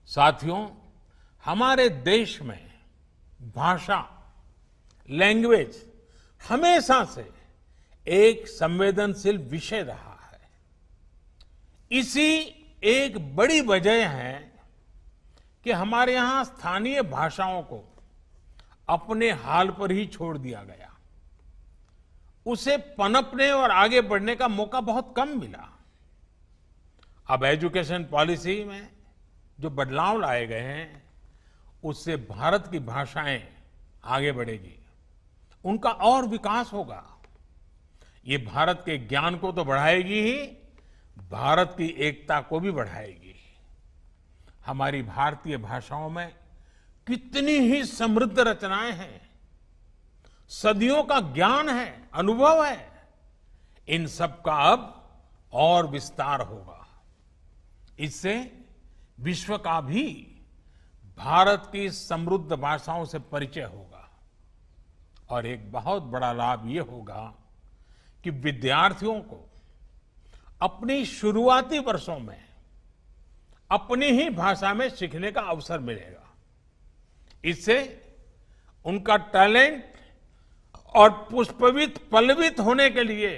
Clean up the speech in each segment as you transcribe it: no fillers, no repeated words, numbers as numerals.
साथियों, हमारे देश में भाषा, लैंग्वेज हमेशा से एक संवेदनशील विषय रहा है। इसी एक बड़ी वजह है कि हमारे यहां स्थानीय भाषाओं को अपने हाल पर ही छोड़ दिया गया। उसे पनपने और आगे बढ़ने का मौका बहुत कम मिला। अब एजुकेशन पॉलिसी में जो बदलाव लाए गए हैं, उससे भारत की भाषाएं आगे बढ़ेगी, उनका और विकास होगा। ये भारत के ज्ञान को तो बढ़ाएगी ही, भारत की एकता को भी बढ़ाएगी। हमारी भारतीय भाषाओं में कितनी ही समृद्ध रचनाएं हैं, सदियों का ज्ञान है, अनुभव है। इन सब का अब और विस्तार होगा। इससे विश्व का भी भारत की समृद्ध भाषाओं से परिचय होगा। और एक बहुत बड़ा लाभ ये होगा कि विद्यार्थियों को अपनी शुरुआती वर्षों में अपनी ही भाषा में सीखने का अवसर मिलेगा। इससे उनका टैलेंट और पुष्पित पल्लवित होने के लिए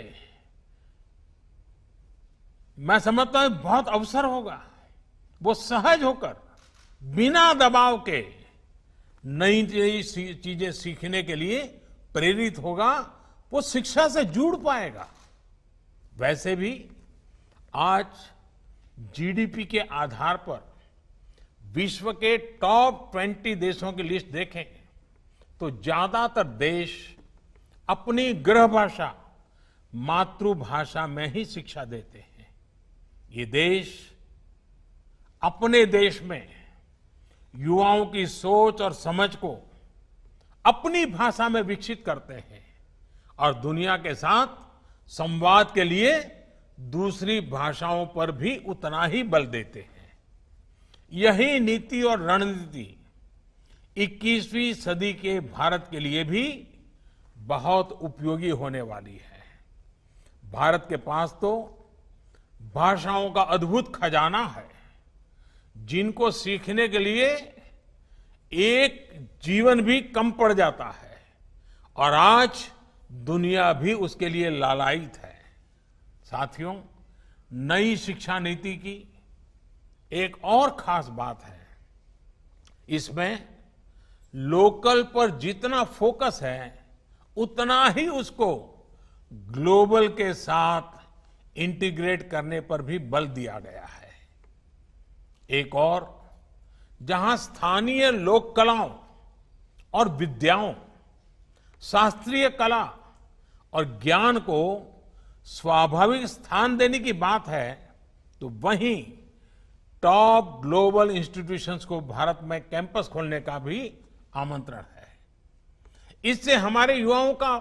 मैं समझता हूं बहुत अवसर होगा। वो सहज होकर बिना दबाव के नई नई चीजें सीखने के लिए प्रेरित होगा। वो शिक्षा से जुड़ पाएगा। वैसे भी आज जीडीपी के आधार पर विश्व के टॉप 20 देशों की लिस्ट देखें तो ज्यादातर देश अपनी गृह भाषा, मातृभाषा में ही शिक्षा देते हैं। ये देश अपने देश में युवाओं की सोच और समझ को अपनी भाषा में विकसित करते हैं और दुनिया के साथ संवाद के लिए दूसरी भाषाओं पर भी उतना ही बल देते हैं। यही नीति और रणनीति 21वीं सदी के भारत के लिए भी बहुत उपयोगी होने वाली है। भारत के पास तो भाषाओं का अद्भुत खजाना है, जिनको सीखने के लिए एक जीवन भी कम पड़ जाता है और आज दुनिया भी उसके लिए लालायित है। साथियों, नई शिक्षा नीति की एक और खास बात है, इसमें लोकल पर जितना फोकस है उतना ही उसको ग्लोबल के साथ इंटीग्रेट करने पर भी बल दिया गया है। एक और, जहां स्थानीय लोक कलाओं और विद्याओं, शास्त्रीय कला और ज्ञान को स्वाभाविक स्थान देने की बात है, तो वहीं टॉप ग्लोबल इंस्टीट्यूशंस को भारत में कैंपस खोलने का भी आमंत्रण है। इससे हमारे युवाओं का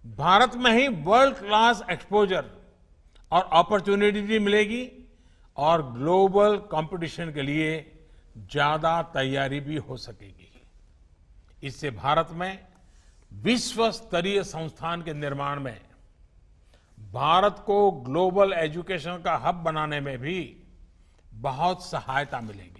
भारत में ही वर्ल्ड क्लास एक्सपोजर और अपॉर्चुनिटी भी मिलेगी और ग्लोबल कंपटीशन के लिए ज्यादा तैयारी भी हो सकेगी। इससे भारत में विश्व स्तरीय संस्थान के निर्माण में, भारत को ग्लोबल एजुकेशन का हब बनाने में भी बहुत सहायता मिलेगी।